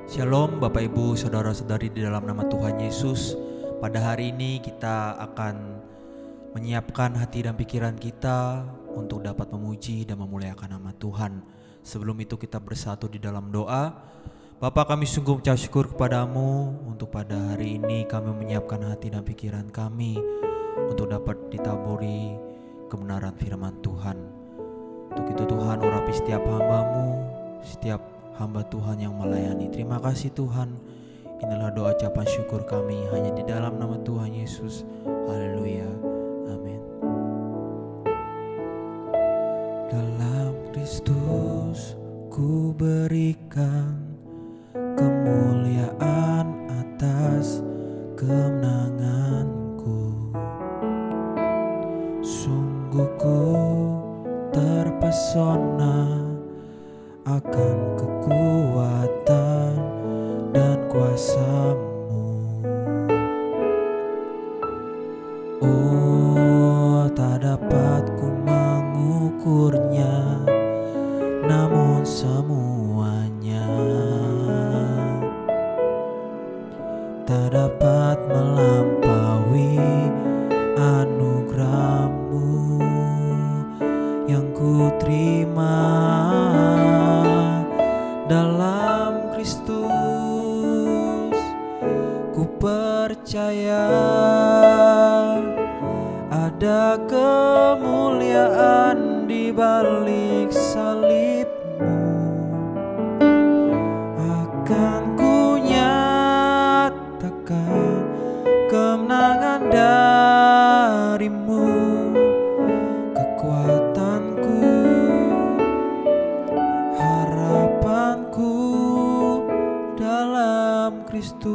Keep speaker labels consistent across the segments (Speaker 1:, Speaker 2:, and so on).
Speaker 1: Shalom Bapak Ibu Saudara-saudari di dalam nama Tuhan Yesus. Pada hari ini kita akan menyiapkan hati dan pikiran kita untuk dapat memuji dan memuliakan nama Tuhan. Sebelum itu kita bersatu di dalam doa. Bapa, kami sungguh mengucap syukur kepadamu untuk pada hari ini kami menyiapkan hati dan pikiran kami untuk dapat ditaburi kebenaran firman Tuhan. Untuk itu Tuhan, urapi setiap hamba-Mu, setiap hamba Tuhan yang melayani. Terima kasih Tuhan. Inilah doa ucapan syukur kami hanya di dalam nama Tuhan Yesus. Haleluya. Amin. Dalam Kristus ku berikan kemuliaan atas kemenanganku. Sungguh ku terpesona akan kekuatan dan kuasa-Mu. Oh, tak dapat ku mengukurnya, namun semuanya tak dapat melampaui anugerah-Mu yang ku terima dalam Kristus. Ku percaya ada kemuliaan di balik salib-Mu. Akan ku nyatakan kemenangan dari-Mu, kekuatanku, harapanku dalam Kristus.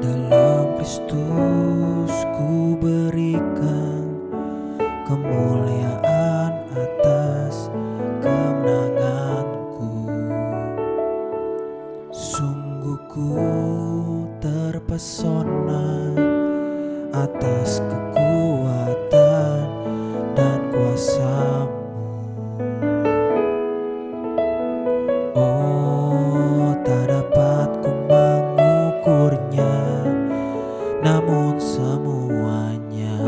Speaker 1: Dalam Kristus ku berikan kemuliaan atas kemenanganku. Sungguh ku terpesona atas kekuatan dan kuasa-Mu. Oh, tak dapat ku mengukurnya, namun semuanya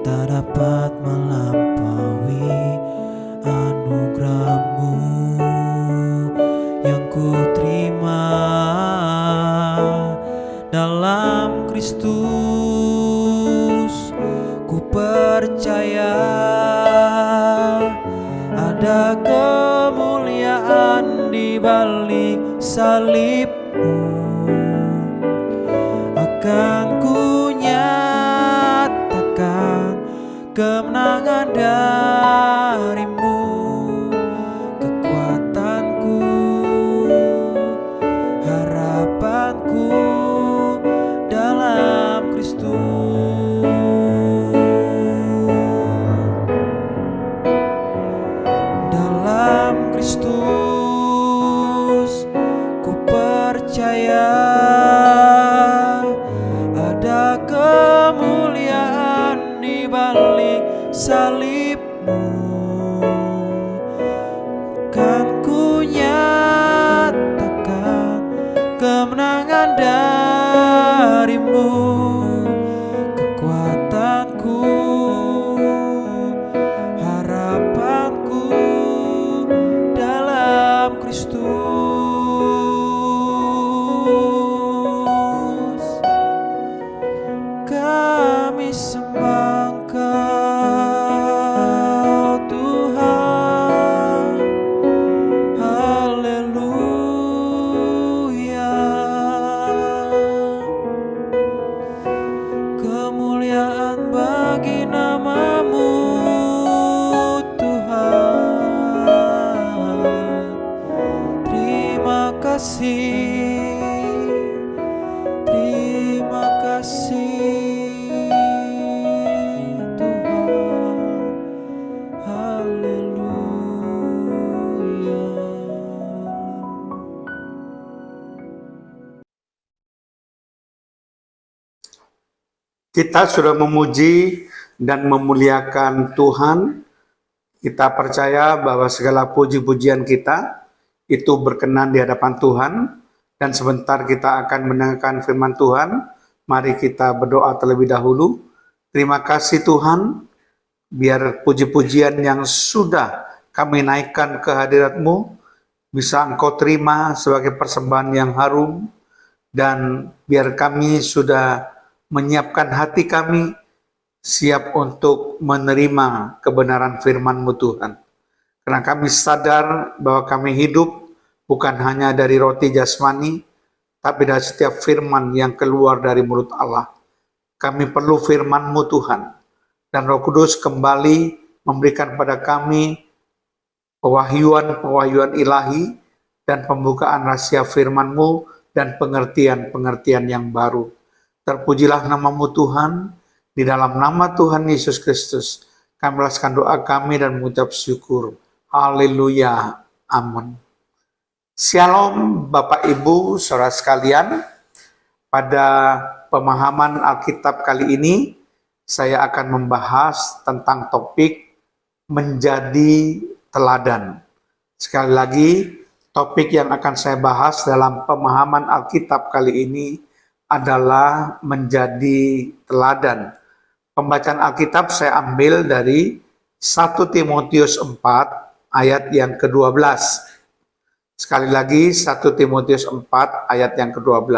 Speaker 1: tak dapat melampaui anugerah-Mu yang ku terima dalam Kristus. Ku percaya ada kemuliaan di balik salib-Mu. Akan ku nyatakan kemenangan dari-Mu, kekuatanku, harapanku dalam Kristus. Dalam Kristus ku percaya ada kemuliaan di balik salib-Mu. Kan ku nyatakan kemenangan dari-Mu, kekuatanku, harapanku dalam Kristus. Kami sembah Engkau Tuhan, haleluya. Kemuliaan bagi nama-Mu Tuhan. Terima kasih, terima kasih Tuhan, haleluya.
Speaker 2: Kita sudah memuji dan memuliakan Tuhan. Kita percaya bahwa segala puji-pujian kita itu berkenan di hadapan Tuhan. Dan sebentar kita akan mendengarkan firman Tuhan. Mari kita berdoa terlebih dahulu. Terima kasih Tuhan, biar puji-pujian yang sudah kami naikkan ke hadirat-Mu bisa Engkau terima sebagai persembahan yang harum, dan biar kami sudah menyiapkan hati kami siap untuk menerima kebenaran firman-Mu Tuhan. Karena kami sadar bahwa kami hidup bukan hanya dari roti jasmani, tapi dari setiap firman yang keluar dari mulut Allah. Kami perlu firman-Mu Tuhan, dan Roh Kudus kembali memberikan pada kami pewahyuan ilahi dan pembukaan rahasia firman-Mu dan pengertian-pengertian yang baru. Terpujilah nama-Mu Tuhan, di dalam nama Tuhan Yesus Kristus kami melaskan doa kami dan mengucap syukur. Haleluya. Amin. Shalom Bapak Ibu saudara sekalian. Pada pemahaman Alkitab kali ini saya akan membahas tentang topik menjadi teladan. Sekali lagi, topik yang akan saya bahas dalam pemahaman Alkitab kali ini adalah menjadi teladan. Pembacaan Alkitab saya ambil dari 1 Timotius 4 ayat yang ke-12. Sekali lagi 1 Timotius 4 ayat yang ke-12.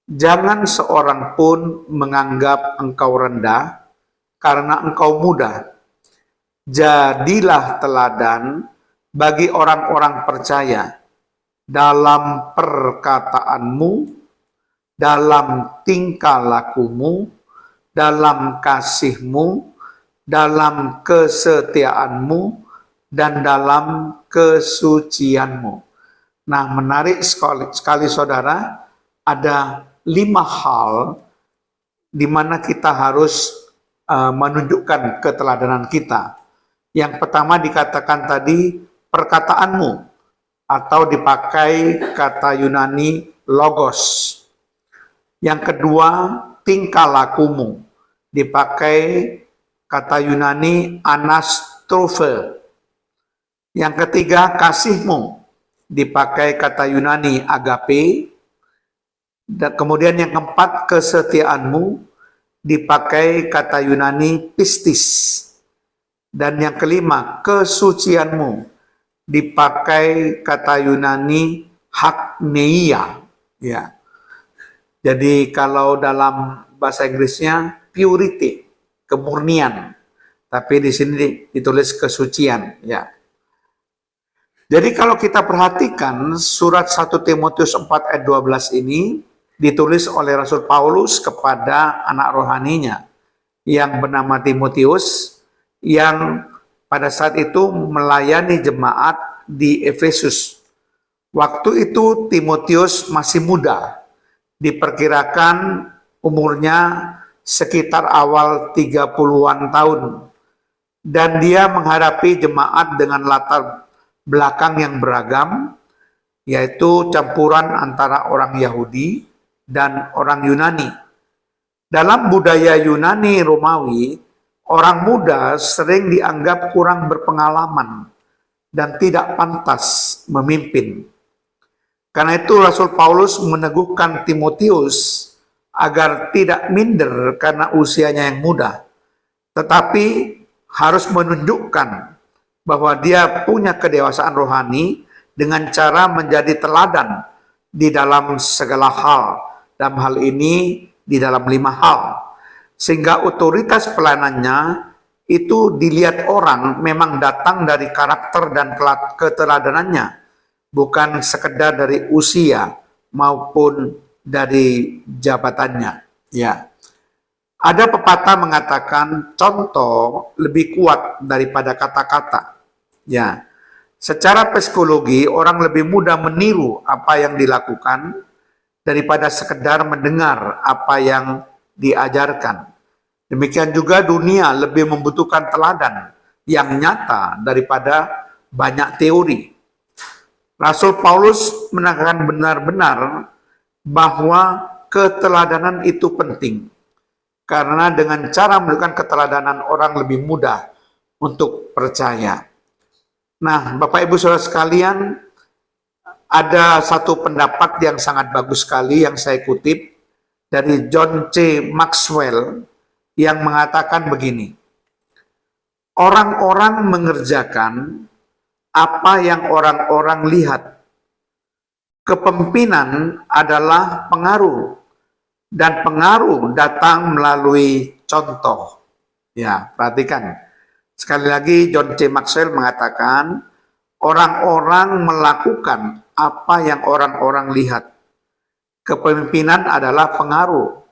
Speaker 2: Jangan seorang pun menganggap engkau rendah karena engkau muda. Jadilah teladan bagi orang-orang percaya dalam perkataanmu, dalam tingkah lakumu, dalam kasihmu, dalam kesetiaanmu, dan dalam kesucianmu. Nah, menarik sekali saudara, ada 5 hal di mana kita harus menunjukkan keteladanan kita. Yang pertama dikatakan tadi perkataanmu, atau dipakai kata Yunani logos. Yang kedua tingkah lakumu, dipakai kata Yunani anastrophe. Yang ketiga kasihmu, dipakai kata Yunani agape. Dan kemudian yang keempat kesetiaanmu, dipakai kata Yunani pistis. Dan yang kelima kesucianmu, dipakai kata Yunani hakneia. Ya. Jadi kalau dalam bahasa Inggrisnya purity, kemurnian. Tapi di sini ditulis kesucian, ya. Jadi kalau kita perhatikan surat 1 Timotius 4 ayat 12 ini ditulis oleh Rasul Paulus kepada anak rohaninya yang bernama Timotius, yang pada saat itu melayani jemaat di Efesus. Waktu itu Timotius masih muda, diperkirakan umurnya sekitar awal 30-an tahun. Dan dia menghadapi jemaat dengan latar belakang yang beragam, yaitu campuran antara orang Yahudi dan orang Yunani. Dalam budaya Yunani Romawi, orang muda sering dianggap kurang berpengalaman dan tidak pantas memimpin. Karena itu Rasul Paulus meneguhkan Timotius agar tidak minder karena usianya yang muda, tetapi harus menunjukkan bahwa dia punya kedewasaan rohani dengan cara menjadi teladan di dalam segala hal. Dalam hal ini di dalam 5 hal. Sehingga otoritas pelayanannya itu dilihat orang memang datang dari karakter dan keteladanannya, bukan sekedar dari usia maupun dari jabatannya. Ya. Ada pepatah mengatakan contoh lebih kuat daripada kata-kata. Ya. Secara psikologi orang lebih mudah meniru apa yang dilakukan daripada sekedar mendengar apa yang diajarkan. Demikian juga dunia lebih membutuhkan teladan yang nyata daripada banyak teori. Rasul Paulus menekankan benar-benar bahwa keteladanan itu penting. Karena dengan cara menunjukkan keteladanan orang lebih mudah untuk percaya. Nah, Bapak Ibu Saudara sekalian, ada satu pendapat yang sangat bagus sekali yang saya kutip dari John C. Maxwell yang mengatakan begini, orang-orang mengerjakan apa yang orang-orang lihat. Kepemimpinan adalah pengaruh, dan pengaruh datang melalui contoh. Ya, perhatikan. Sekali lagi John C. Maxwell mengatakan, orang-orang melakukan apa yang orang-orang lihat. Kepemimpinan adalah pengaruh,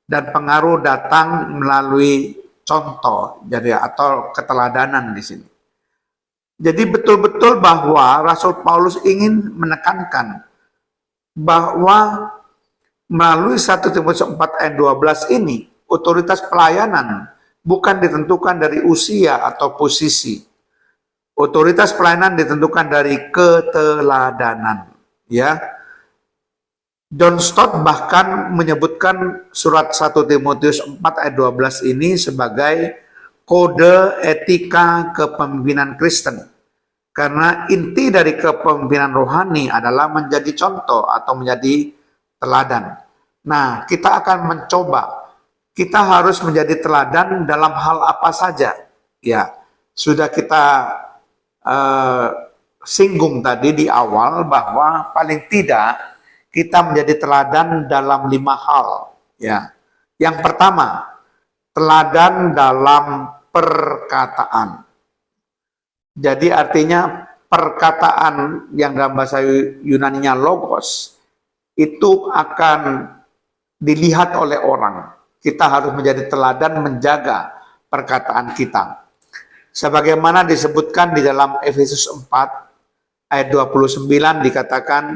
Speaker 2: dan pengaruh datang melalui contoh, jadi atau keteladanan di sini. Jadi betul-betul bahwa Rasul Paulus ingin menekankan bahwa melalui 1 Timotius 4 ayat 12 ini, otoritas pelayanan bukan ditentukan dari usia atau posisi. Otoritas pelayanan ditentukan dari keteladanan. Ya, John Stott bahkan menyebutkan surat 1 Timotius 4 ayat 12 ini sebagai kode etika kepemimpinan Kristen. Karena inti dari kepemimpinan rohani adalah menjadi contoh atau menjadi teladan. Nah, kita akan mencoba. Kita harus menjadi teladan dalam hal apa saja. Ya, sudah kita singgung tadi di awal bahwa paling tidak kita menjadi teladan dalam 5 hal. Ya, yang pertama, teladan dalam perkataan. Jadi artinya perkataan yang dalam bahasa Yunaninya logos itu akan dilihat oleh orang. Kita harus menjadi teladan menjaga perkataan kita. Sebagaimana disebutkan di dalam Efesus 4 ayat 29 dikatakan,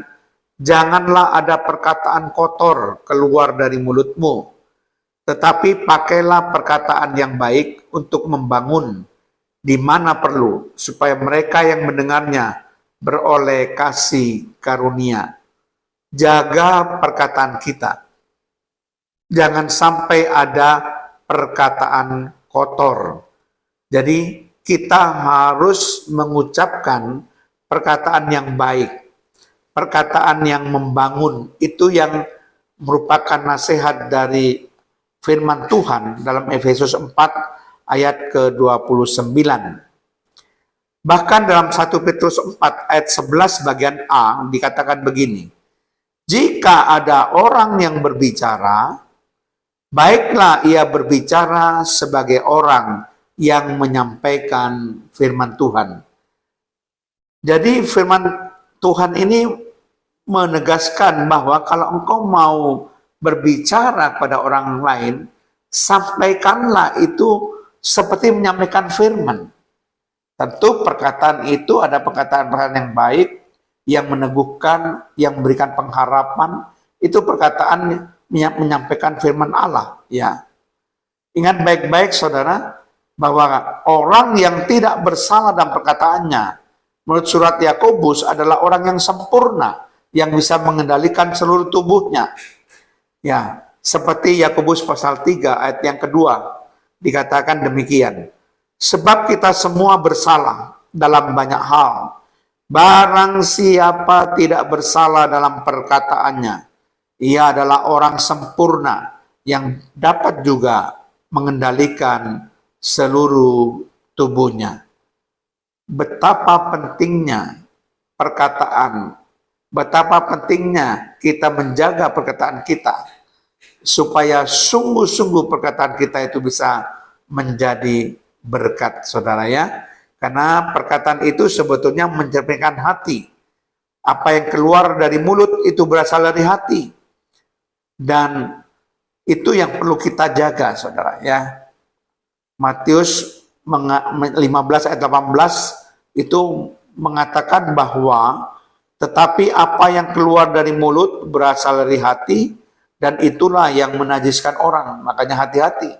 Speaker 2: janganlah ada perkataan kotor keluar dari mulutmu, tetapi pakailah perkataan yang baik untuk membangun di mana perlu, supaya mereka yang mendengarnya beroleh kasih karunia. Jaga perkataan kita. Jangan sampai ada perkataan kotor. Jadi kita harus mengucapkan perkataan yang baik, perkataan yang membangun. Itu yang merupakan nasihat dari firman Tuhan dalam Efesus 4 ayat ke-29. Bahkan dalam 1 Petrus 4 ayat 11 bagian A dikatakan begini, jika ada orang yang berbicara, baiklah ia berbicara sebagai orang yang menyampaikan firman Tuhan. Jadi firman Tuhan ini menegaskan bahwa kalau engkau mau berbicara pada orang lain, sampaikanlah itu seperti menyampaikan firman. Tentu perkataan itu ada perkataan-perkataan yang baik, yang meneguhkan, yang memberikan pengharapan. Itu perkataan menyampaikan firman Allah. Ya, ingat baik-baik saudara, bahwa orang yang tidak bersalah dalam perkataannya, menurut surat Yakobus adalah orang yang sempurna, yang bisa mengendalikan seluruh tubuhnya. Ya, seperti Yakobus pasal 3 ayat yang kedua. Dikatakan demikian, sebab kita semua bersalah dalam banyak hal. Barang siapa tidak bersalah dalam perkataannya, ia adalah orang sempurna yang dapat juga mengendalikan seluruh tubuhnya. Betapa pentingnya perkataan, betapa pentingnya kita menjaga perkataan kita, supaya sungguh-sungguh perkataan kita itu bisa menjadi berkat, saudara ya. Karena perkataan itu sebetulnya mencerminkan hati. Apa yang keluar dari mulut itu berasal dari hati. Dan itu yang perlu kita jaga, saudara ya. Matius 15 ayat 18 itu mengatakan bahwa tetapi apa yang keluar dari mulut berasal dari hati, dan itulah yang menajiskan orang. Makanya hati-hati.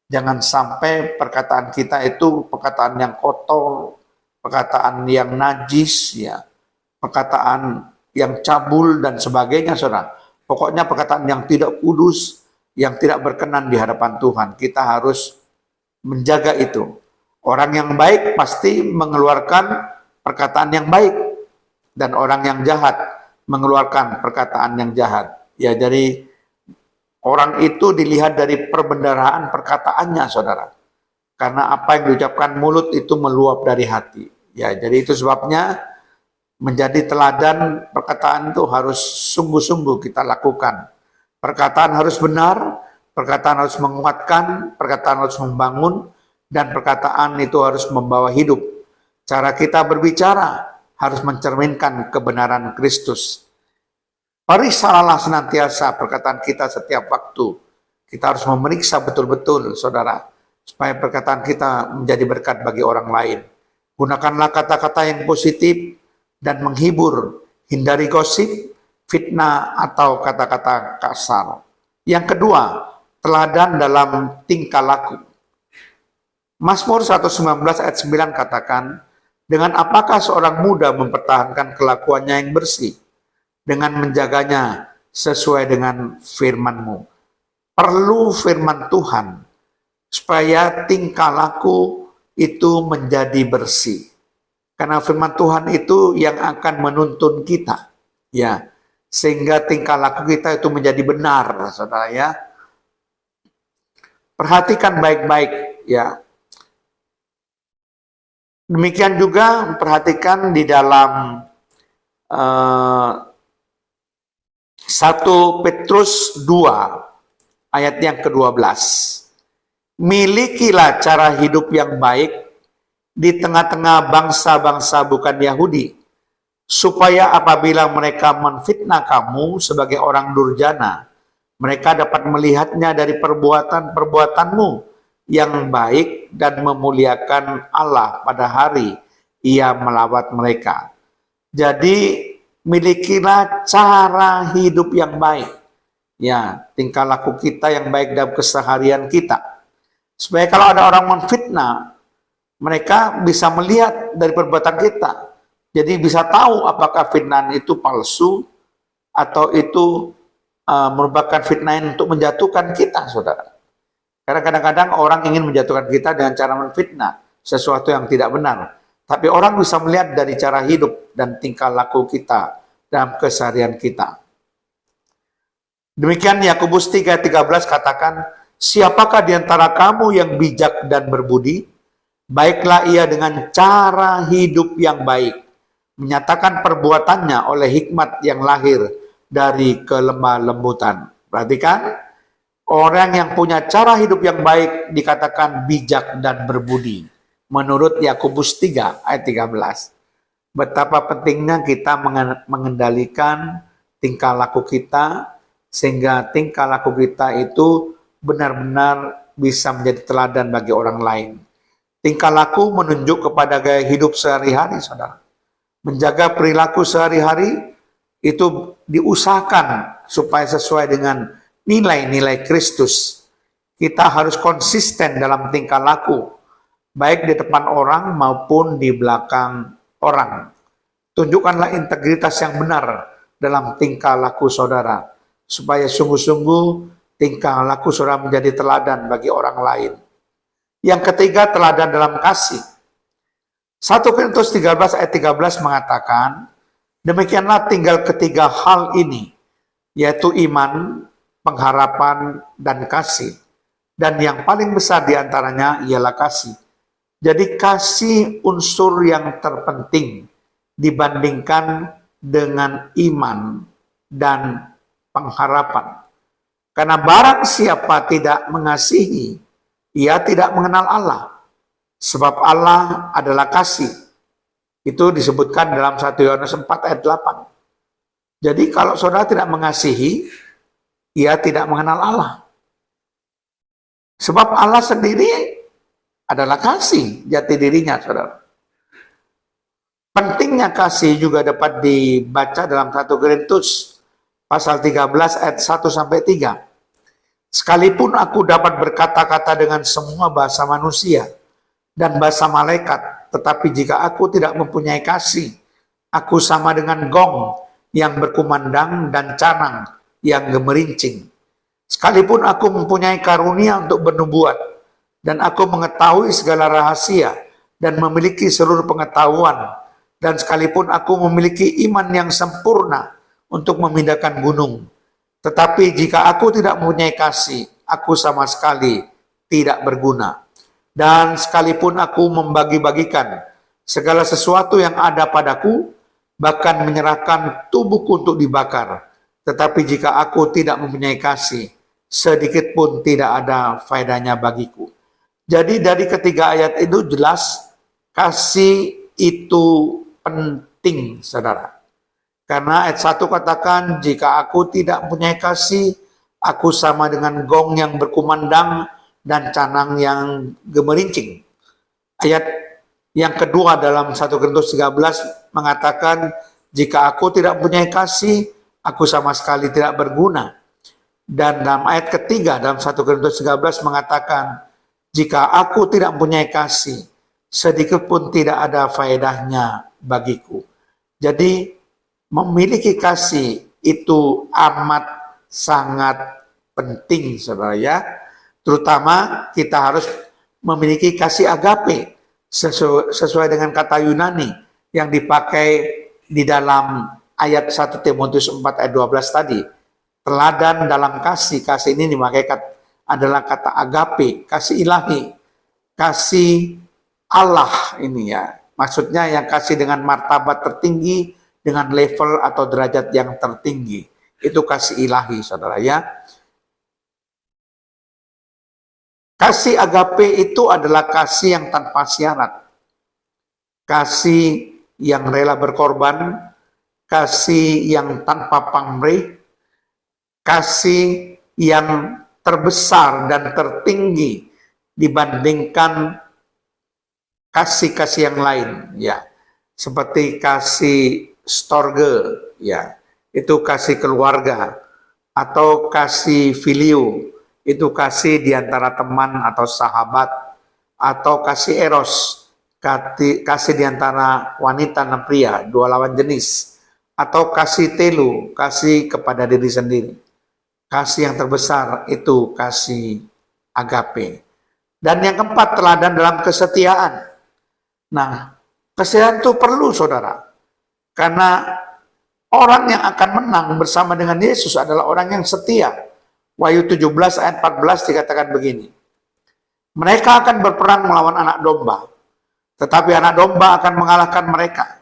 Speaker 2: Jangan sampai perkataan kita itu perkataan yang kotor, perkataan yang najis, ya, perkataan yang cabul dan sebagainya, saudara. Pokoknya perkataan yang tidak kudus, yang tidak berkenan di hadapan Tuhan. Kita harus menjaga itu. Orang yang baik pasti mengeluarkan perkataan yang baik, dan orang yang jahat mengeluarkan perkataan yang jahat. Ya, jadi orang itu dilihat dari perbendaharaan perkataannya, saudara. Karena apa yang diucapkan mulut itu meluap dari hati. Ya, jadi itu sebabnya menjadi teladan perkataan itu harus sungguh-sungguh kita lakukan. Perkataan harus benar, perkataan harus menguatkan, perkataan harus membangun, dan perkataan itu harus membawa hidup. Cara kita berbicara harus mencerminkan kebenaran Kristus. Periksalah senantiasa perkataan kita setiap waktu. Kita harus memeriksa betul-betul, saudara, supaya perkataan kita menjadi berkat bagi orang lain. Gunakanlah kata-kata yang positif dan menghibur. Hindari gosip, fitnah, atau kata-kata kasar. Yang kedua, teladan dalam tingkah laku. Mazmur 119 ayat 9 katakan, dengan apakah seorang muda mempertahankan kelakuannya yang bersih? Dengan menjaganya sesuai dengan firman-Mu. Perlu firman Tuhan supaya tingkah laku itu menjadi bersih. Karena firman Tuhan itu yang akan menuntun kita, ya, sehingga tingkah laku kita itu menjadi benar, saudara ya. Perhatikan baik-baik, ya. Demikian juga perhatikan di dalam 1 Petrus 2 ayat yang ke-12. Milikilah cara hidup yang baik di tengah-tengah bangsa-bangsa bukan Yahudi, supaya apabila mereka menfitnah kamu sebagai orang durjana, mereka dapat melihatnya dari perbuatan-perbuatanmu yang baik dan memuliakan Allah pada hari Ia melawat mereka. Jadi milikilah cara hidup yang baik, ya, tingkah laku kita yang baik dalam keseharian kita, supaya kalau ada orang menfitnah, mereka bisa melihat dari perbuatan kita. Jadi bisa tahu apakah fitnah itu palsu atau itu merupakan fitnah untuk menjatuhkan kita, saudara. Karena kadang-kadang orang ingin menjatuhkan kita dengan cara menfitnah, sesuatu yang tidak benar. Tapi orang bisa melihat dari cara hidup dan tingkah laku kita dalam keseharian kita. Demikian Yakobus 3:13 katakan, siapakah di antara kamu yang bijak dan berbudi? Baiklah ia dengan cara hidup yang baik, menyatakan perbuatannya oleh hikmat yang lahir dari kelemah lembutan. Perhatikan, orang yang punya cara hidup yang baik dikatakan bijak dan berbudi. Menurut Yakobus 3 ayat 13. Betapa pentingnya kita mengendalikan tingkah laku kita, sehingga tingkah laku kita itu benar-benar bisa menjadi teladan bagi orang lain. Tingkah laku menunjuk kepada gaya hidup sehari-hari, saudara. Menjaga perilaku sehari-hari itu diusahakan supaya sesuai dengan nilai-nilai Kristus. Kita harus konsisten dalam tingkah laku, baik di depan orang maupun di belakang orang. Tunjukkanlah integritas yang benar dalam tingkah laku saudara, supaya sungguh-sungguh tingkah laku saudara menjadi teladan bagi orang lain. Yang ketiga, teladan dalam kasih. 1 Korintus 13 ayat 13 mengatakan, demikianlah tinggal ketiga hal ini, yaitu iman, pengharapan, dan kasih. Dan yang paling besar diantaranya ialah kasih. Jadi kasih unsur yang terpenting dibandingkan dengan iman dan pengharapan. Karena barang siapa tidak mengasihi, ia tidak mengenal Allah. Sebab Allah adalah kasih. Itu disebutkan dalam 1 Yohanes 4 ayat 8. Jadi kalau saudara tidak mengasihi, ia tidak mengenal Allah. Sebab Allah sendiri adalah kasih, jati dirinya, saudara. Pentingnya kasih juga dapat dibaca dalam 1 Korintus pasal 13 ayat 1-3. Sekalipun aku dapat berkata-kata dengan semua bahasa manusia dan bahasa malaikat, tetapi jika aku tidak mempunyai kasih, aku sama dengan gong yang berkumandang dan canang yang gemerincing. Sekalipun aku mempunyai karunia untuk bernubuat, dan aku mengetahui segala rahasia, dan memiliki seluruh pengetahuan, dan sekalipun aku memiliki iman yang sempurna untuk memindahkan gunung, tetapi jika aku tidak mempunyai kasih, aku sama sekali tidak berguna. Dan sekalipun aku membagi-bagikan segala sesuatu yang ada padaku, bahkan menyerahkan tubuhku untuk dibakar, tetapi jika aku tidak mempunyai kasih, sedikit pun tidak ada faedahnya bagiku. Jadi dari ketiga ayat itu jelas kasih itu penting, saudara. Karena ayat 1 katakan, jika aku tidak mempunyai kasih, aku sama dengan gong yang berkumandang dan canang yang gemerincing. Ayat yang kedua dalam 1 Korintus 13 mengatakan, jika aku tidak mempunyai kasih, aku sama sekali tidak berguna. Dan dalam ayat ketiga dalam 1 Korintus 13 mengatakan, jika aku tidak mempunyai kasih, sedikit pun tidak ada faedahnya bagiku. Jadi memiliki kasih itu amat sangat penting, saudara ya. Terutama kita harus memiliki kasih agape sesuai dengan kata Yunani yang dipakai di dalam ayat 1 Timotius 4 ayat 12 tadi. Teladan dalam kasih ini dipakai adalah kata agape, kasih ilahi, kasih Allah ini ya. Maksudnya yang kasih dengan martabat tertinggi, dengan level atau derajat yang tertinggi. Itu kasih ilahi, saudara ya. Kasih agape itu adalah kasih yang tanpa syarat. Kasih yang rela berkorban, kasih yang tanpa pamrih, kasih yang terbesar dan tertinggi dibandingkan kasih-kasih yang lain, ya. Seperti kasih storge, ya. Itu kasih keluarga, atau kasih filio, itu kasih di antara teman atau sahabat, atau kasih eros, kasih di antara wanita dan pria, dua lawan jenis, atau kasih telu, kasih kepada diri sendiri. Kasih yang terbesar itu kasih agape. Dan yang keempat, teladan dalam kesetiaan. Nah, kesetiaan itu perlu, saudara. Karena orang yang akan menang bersama dengan Yesus adalah orang yang setia. Wahyu 17 ayat 14 dikatakan begini. Mereka akan berperang melawan anak domba. Tetapi anak domba akan mengalahkan mereka.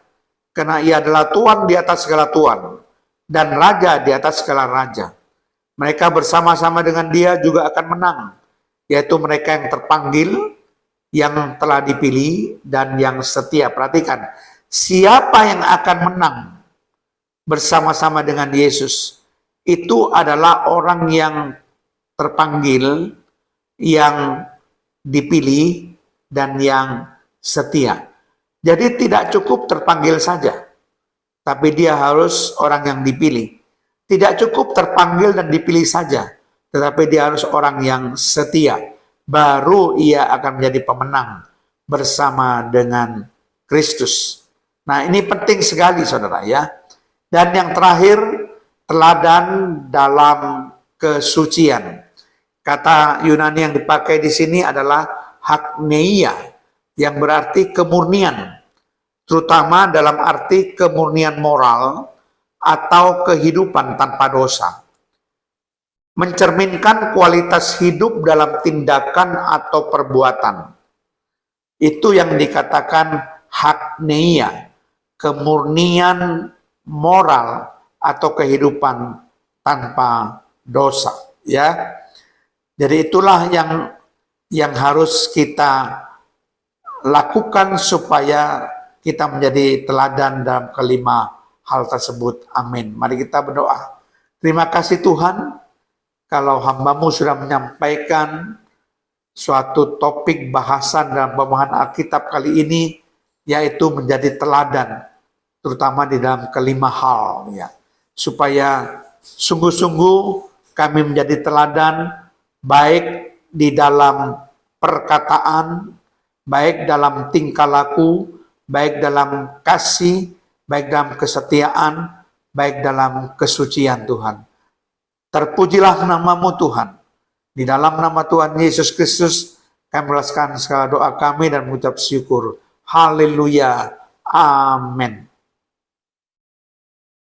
Speaker 2: Karena ia adalah Tuhan di atas segala Tuhan. Dan Raja di atas segala Raja. Mereka bersama-sama dengan dia juga akan menang, yaitu mereka yang terpanggil, yang telah dipilih, dan yang setia. Perhatikan, siapa yang akan menang bersama-sama dengan Yesus, itu adalah orang yang terpanggil, yang dipilih, dan yang setia. Jadi tidak cukup terpanggil saja, tapi dia harus orang yang dipilih. Tidak cukup terpanggil dan dipilih saja, tetapi dia harus orang yang setia. Baru ia akan menjadi pemenang bersama dengan Kristus. Nah, ini penting sekali, saudara ya. Dan yang terakhir, teladan dalam kesucian. Kata Yunani yang dipakai di sini adalah hakneia, yang berarti kemurnian, terutama dalam arti kemurnian moral atau kehidupan tanpa dosa. Mencerminkan kualitas hidup dalam tindakan atau perbuatan. Itu yang dikatakan hakneia, kemurnian moral atau kehidupan tanpa dosa, ya. Jadi itulah yang harus kita lakukan supaya kita menjadi teladan dalam kelima hal tersebut. Amin. Mari kita berdoa. Terima kasih Tuhan, kalau hamba-Mu sudah menyampaikan suatu topik bahasan dalam pemahaman Alkitab kali ini, yaitu menjadi teladan, terutama di dalam kelima hal, ya, supaya sungguh-sungguh kami menjadi teladan, baik di dalam perkataan, baik dalam tingkah laku, baik dalam kasih, baik dalam kesetiaan, baik dalam kesucian Tuhan. Terpujilah namamu Tuhan. Di dalam nama Tuhan Yesus Kristus, kami membalaskan segala doa kami dan mengucap syukur. Haleluya. Amin.